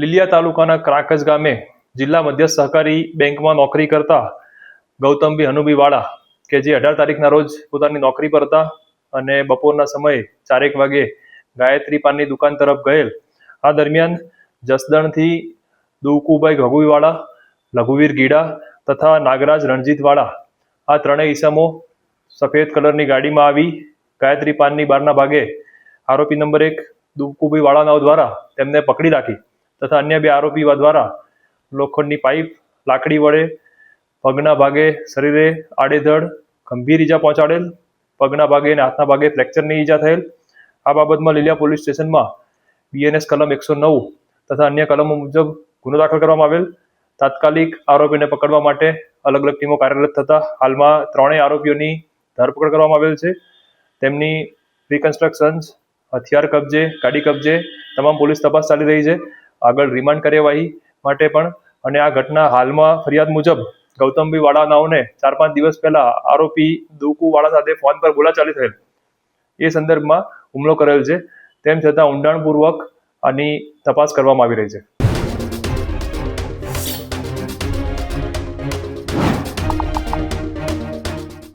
લીલિયા તાલુકાના ક્રાંકજ ગામે જિલ્લા મધ્યસ્થ સહકારી બેંકમાં નોકરી કરતા ગૌતમભાઈ હનુભાઈ વાળા કે જે 18 તારીખના રોજ પોતાની નોકરી પર હતા અને બપોરના સમયે 4 વાગે ગાયત્રી પાનની દુકાન તરફ ગયેલ. આ દરમિયાન જસદણથી દુકુભાઈ ઘગુઈવાળા, લઘુવીર ગીડા તથા નાગરાજ રણજીતવાળા આ ત્રણેય ઈસમો સફેદ કલરની ગાડીમાં આવી ગાયત્રી પાનની બહારના ભાગે આરોપી નંબર 1 દુકુભાઈ વાળાના દ્વારા તેમને પકડી રાખી તથા અન્ય 2 આરોપી દ્વારા લોખંડની પાઇપ, લાકડી વડે પગના ભાગે, શરીરે આડેધડ ગંભીર ઈજા પહોંચાડેલ, પગના ભાગે અને હાથના ભાગે ફ્રેક્ચરની ઈજા થયેલ. આ બાબતમાં લીલિયા પોલીસ સ્ટેશનમાં BNS કલમ 109 તથા અન્ય કલમો મુજબ ગુનો દાખલ કરવામાં આવેલ. તાત્કાલિક આરોપીને પકડવા માટે અલગ અલગ ટીમો કાર્યરત થતા હાલમાં ત્રણેય આરોપીઓની ધરપકડ કરવામાં આવેલ છે. તેમની રિકન્સ્ટ્રક્શન્સ, હથિયાર કબજે, ગાડી કબજે તમામ પોલીસ તપાસ ચાલી રહી છે. આગળ રિમાન્ડ કાર્યવાહી માટે પણ અને આ ઘટના હાલમાં ફરિયાદ મુજબ ગૌતમભાઈ વાળાનાઓને 4-5 દિવસ પહેલા આરોપી દુકુ વાળા સાથે ફોન પર બોલાચાલી થયેલ. એ સંદર્ભમાં હુમલો કરેલ છે. તેમ છતાં ઊંડાણપૂર્વક આની તપાસ કરવામાં આવી રહી છે.